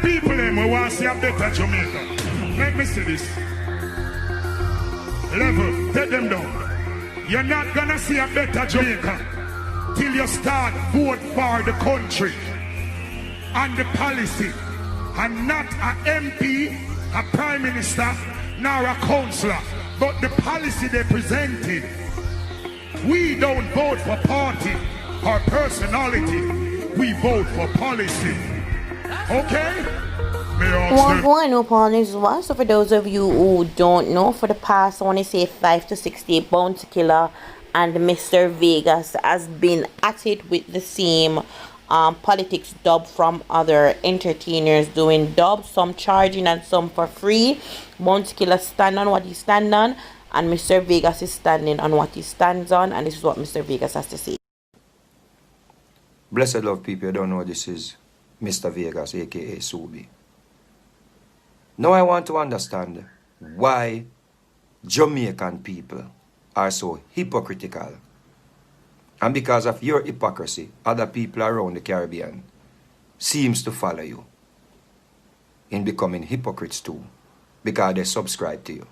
people them we want to see a better Jamaica. Let me see this. Level, take them down. You're not gonna see a better Jamaica till you start vote for the country and the policy, and not a MP, a prime minister, nor a councillor, but the policy they presented. We don't vote for party or personality, we vote for policy. Okay? So for those of you who don't know, for the past, I want to say 5 to 6 days, Bounty Killer and Mr. Vegas has been at it with the same politics dub from other entertainers, doing dubs, some charging and some for free. Bounty Killer stand on what he stand on, and Mr. Vegas is standing on what he stands on, and this is what Mr. Vegas has to say. Blessed love people, you don't know this is Mr. Vegas, aka Subi. Now I want to understand why Jamaican people are so hypocritical. And because of your hypocrisy, other people around the Caribbean seems to follow you in becoming hypocrites too, because they subscribe to you.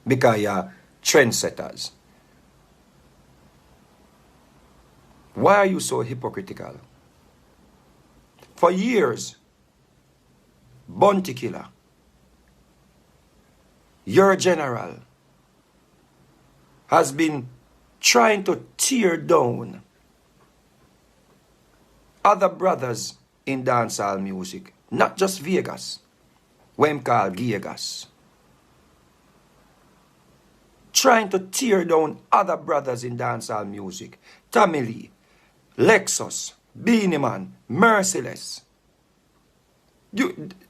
Because you're trendsetters. Why are you so hypocritical? For years, Bounty Killer, your general, has been trying to tear down other brothers in dancehall music, not just Vegas, when called Vegas. Trying to tear down other brothers in dancehall music, Tommy Lee, Lexus, Beanie Man, Merciless.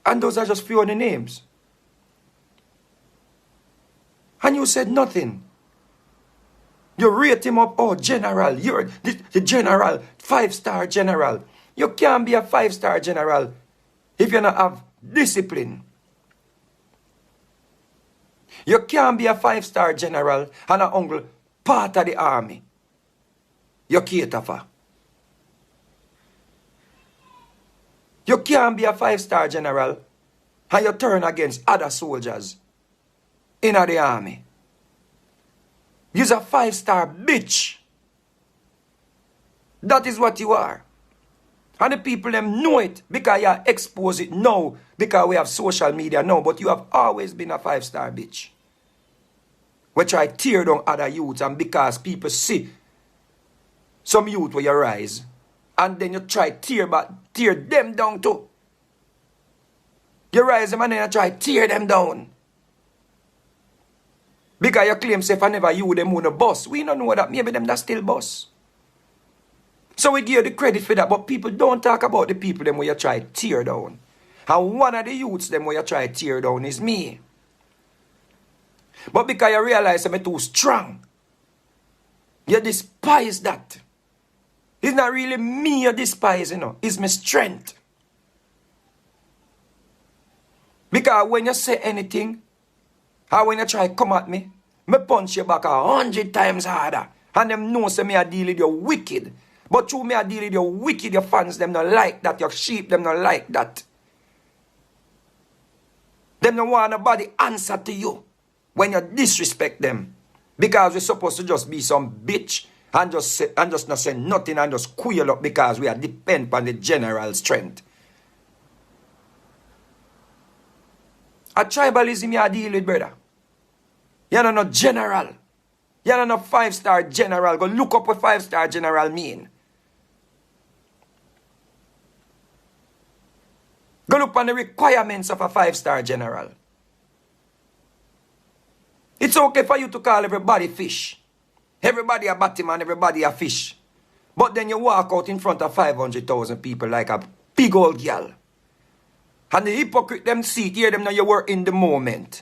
And those are just few of the names. And you said nothing. You rate him up, oh, general, you're the general, 5-star general. You can't be a 5-star general if you don't have discipline. You can't be a 5-star general and an uncle part of the army. You cater for. You can't be a 5-star general and you turn against other soldiers in the army. You're a 5-star bitch. That is what you are. And the people them know it because you expose it now, because we have social media now, but you have always been a 5-star bitch. We try to tear down other youths, and because people see some youth where you rise, and then you try to tear them down too. You rise them and then you try to tear them down. Because you claim, say, if I never you, them on a boss. We don't know that. Maybe them that still boss. So we give you the credit for that. But people don't talk about the people them where you try to tear down. And one of the youths them where you try to tear down is me. But because you realize I'm too strong, you despise that. It's not really me you despise, you know. It's my strength. Because when you say anything, or when you try to come at me, me punch you back 100 times harder. And them know say me I deal with you wicked. But through me I deal with you wicked, your fans them not like that, your sheep them not like that. Them don't want nobody answer to you when you disrespect them. Because we're supposed to just be some bitch and just not say nothing and just quail up because we are depend on the general strength. A tribalism you deal with, brother. You're not general. You're not 5-star general. Go look up what 5-star general mean. Go look on the requirements of a 5-star general. It's okay for you to call everybody fish. Everybody a batman, everybody a fish. But then you walk out in front of 500,000 people like a big old girl. And the hypocrite them see it, hear them now you were in the moment.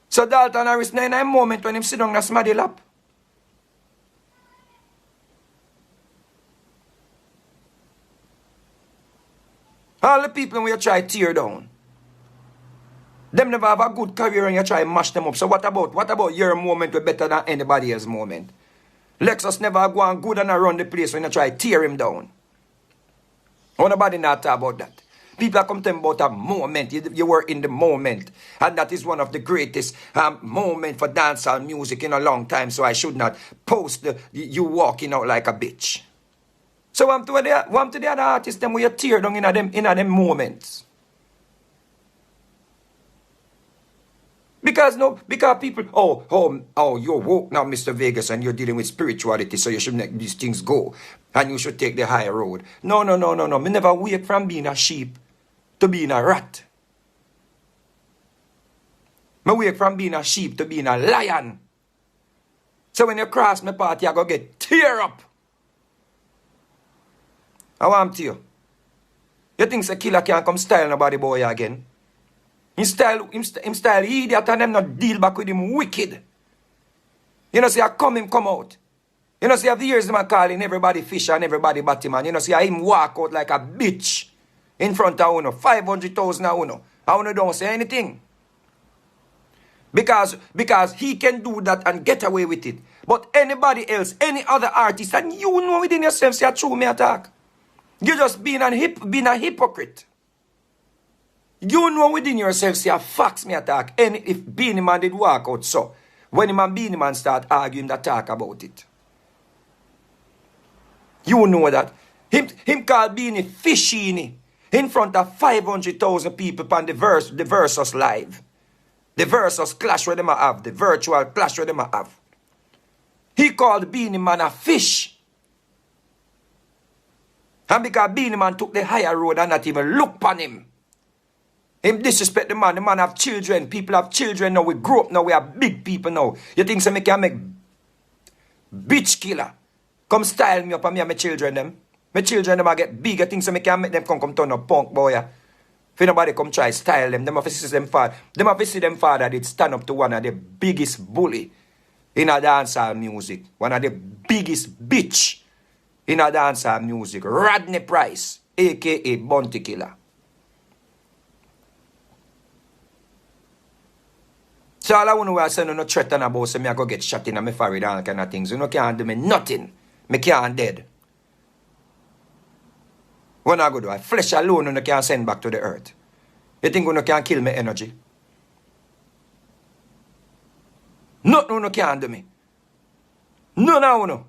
So Dalton Harris now in a moment when him sit down in a smaddy lap. All the people when you try to tear down, them never have a good career and you try to mash them up. So what about your moment was better than anybody else's moment? Lexus never go on good and run the place when you try to tear him down. Nobody not talk about that. People are coming about a moment. You were in the moment. And that is one of the greatest moment for dancehall music in a long time. So I should not post you walking out like a bitch. So I'm to the other artists, them where you tear down in them moments. Because people, you're woke now, Mr. Vegas, and you're dealing with spirituality, so you should let these things go. And you should take the high road. No. Me never wake from being a sheep to being a rat. Me wake from being a sheep to being a lion. So when you cross my path, you go get tear up. I want to you. You think a killer can't come style nobody boy again? Him style idiot and them not deal back with him wicked. You know, see, I come out. You know, see, the years them calling everybody fish and everybody batman. You know, see, I him walk out like a bitch in front of uno. 500,000 of uno. I uno don't say anything. Because he can do that and get away with it. But anybody else, any other artist, and you know within yourself, say, true me attack. You just being a hypocrite. You know within yourself, say, facts me attack. And if Beanie Man did walk out, so when him and Beanie Man start arguing that talk about it. You know that. Him call Beanie Fishini in front of 500,000 people on the Versus Live. The Versus clash where them have. The virtual clash where them have. He called Beanie Man a fish. And because Beanie Man took the higher road and not even look upon him. Him disrespect the man. The man have children. People have children now. We grow up now. We are big people now. You think so me can make bitch killer come style me up and me and my children them? My children them I get big. You think so me can make them come turn up punk boy? If nobody come try style them, them have to see them father. Them have to see them father did stand up to one of the biggest bully in a dancehall music. One of the biggest bitch in a dancehall music. Rodney Price, a.k.a. Bounty Killer. So all I want to say, no threaten about say me I go get shot in my forehead and all kind of things. You know can't do me nothing. Me can't dead. What I go do? I flesh alone you can't send back to the earth. You think you can't kill me energy? Nothing you can't do me. None of you.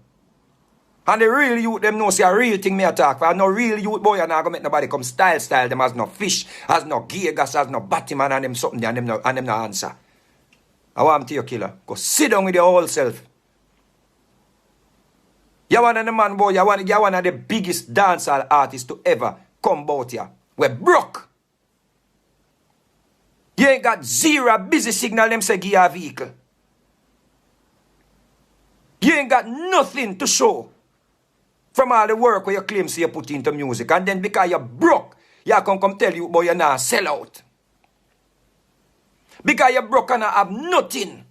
And the real youth them know say a real thing me attack for. No real youth boy and I go make nobody come style them as no fish, as no Gigas, as no Batman and them something and them no answer. I want to you killer. Go sit down with your whole self. You one of the man boy, you one of the biggest dancehall artists to ever come about here. We're broke. You ain't got zero busy signal them say give you a vehicle. You ain't got nothing to show from all the work where you claim say you put into music. And then because you're broke, you come tell you boy you're not sell out. Because you're broke and have nothing.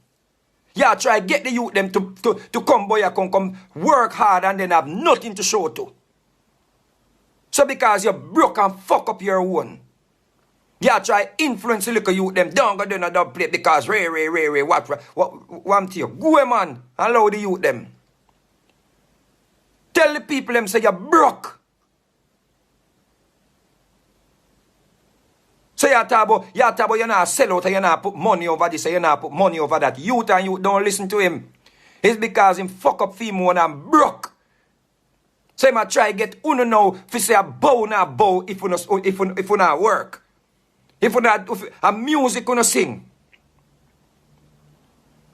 You try get the youth them to come boy, you come work hard and then have nothing to show to. So because you're broke and fuck up your own. You try influence the little youth them. Don't go down a dub plate because Ray, what to you? Go man, allow the youth them. Tell the people them say you're broke. So you talk about you not sell out and you not put money over this and you not put money over that. Youth and youth don't listen to him. It's because him fuck up female and broke. So he might try get uno now if say a bow not bow if you not work. If a music uno sing.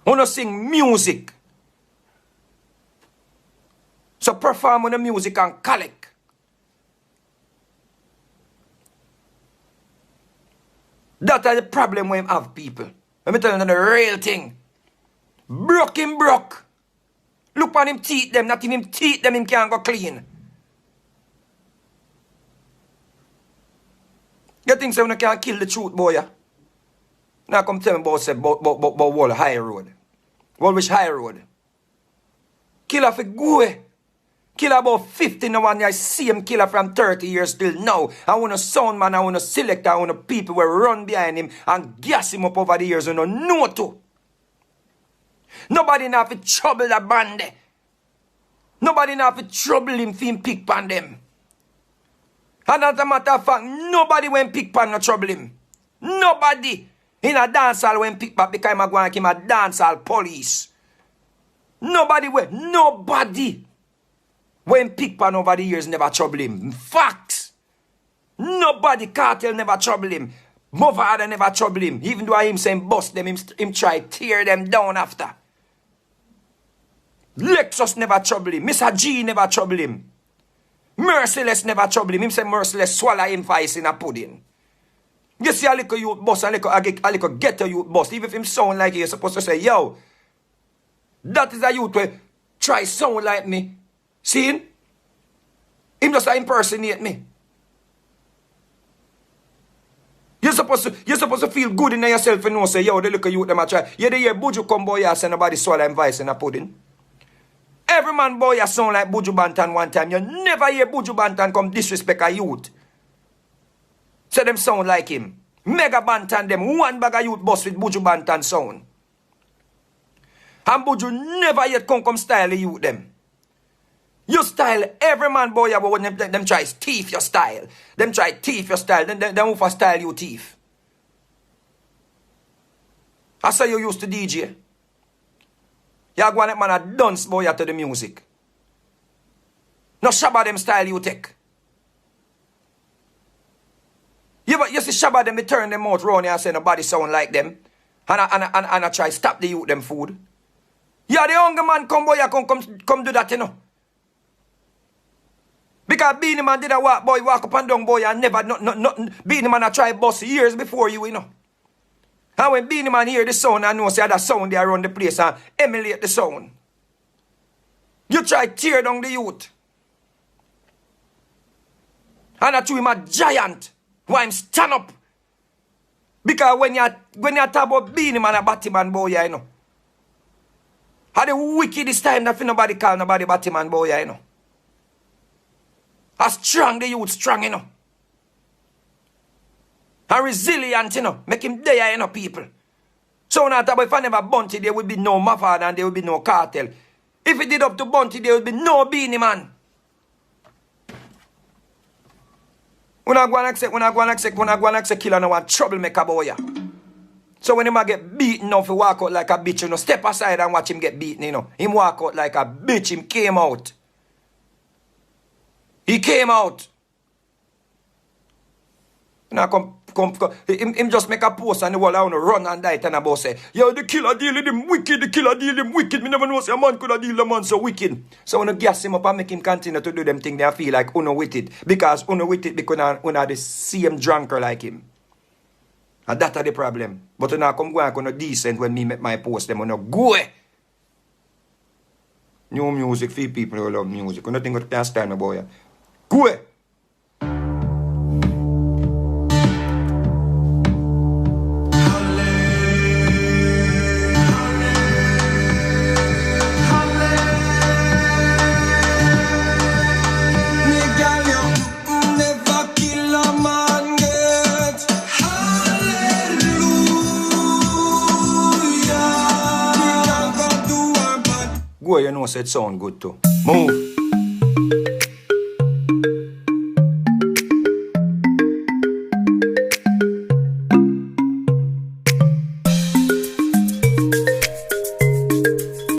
Uno sing music. So perform on the music and collect. That is the problem when you have people. Let me tell you the real thing. Broke. Look on him teeth them, not even him teeth them, him can't go clean. You think so you can't kill the truth, boy? Yeah? Now come tell me about Wall High Road. Wall which High Road? Killer for go. Killer about 50 now and I see him killer from 30 years till now. I want a sound man, I want a selector, I want a people who run behind him and gas him up over the years and don't know to. Nobody now have to trouble the band. Nobody now have to trouble him for him pick pan them. And as a matter of fact, nobody when pick pan no trouble him. Nobody in a dancehall when pick pan because I'm going to him a dancehall police. Nobody when pick pan over the years never trouble him. Facts. Nobody cartel never trouble him. Mother never trouble him. Even though him say bust them, him try tear them down after. Lexus never trouble him. Mr. G never trouble him. Merciless never trouble him. Him say merciless swallow him for ice in a pudding. You see a little youth boss, a little ghetto youth boss. Even if him sound like you're supposed to say, yo, that is a youth where try sound like me. See him? Him just impersonate me. You're supposed to feel good in yourself and know, say, yo, the little youth them a try. You hear Buju come boy, say nobody swallow him vice in a pudding. Every man boy sound like Buju Banton one time. You never hear Buju Banton come disrespect a youth. So them sound like him. Mega Banton them. One bag of youth boss with Buju Banton sound. And Buju never yet come style the youth them. You style every man boy about when them try thief your style. Them try thief your style. Then move for style you thief. I saw you used to DJ. You go and man a dance boy to the music. No shabba them style you take. You see shabba them, they turn them out round here and say nobody sound like them. And I try stop the youth them food. Yeah, the younger man come boy, come do that, you know. Because Beanie Man did a walk up and down boy and never, Beanie Man a try bust years before you know. And when Beanie Man hear the sound and know say that sound they around the place and emulate the sound. You try tear down the youth. And I him a giant. Why him stand up. Because when you talk about Beanie Man a Batman boy, you know. How the wickedest time that nobody call nobody Batman boy, you know. How strong the youth strong, you know. And resilient, you know. Make him there, you know, people. So now, if I never Bunty, there would be no Mafia and there would be no cartel. If it did up to Bunty, there would be no Beanie Man. When I go and accept killer, no one troublemaker boy. So when him get beaten off, he walk out like a bitch, you know. Step aside and watch him get beaten, you know. Him walk out like a bitch, him came out. He came out. Now him just make a post and the wall I want to run and die and about say, yo, the killer deal with him wicked, the killer deal with him wicked. Me never know say a man could have deal with a man so wicked. So when I gas him up and make him continue to do them things, they feel like uno with it. Because uno with it because uno the same drunker like him. And that's the problem. But when I come go and decent when me make my post, them uno go. New music for people who love music. You don't think you can stand about it. Go. Go, you know, said sound good too. Move.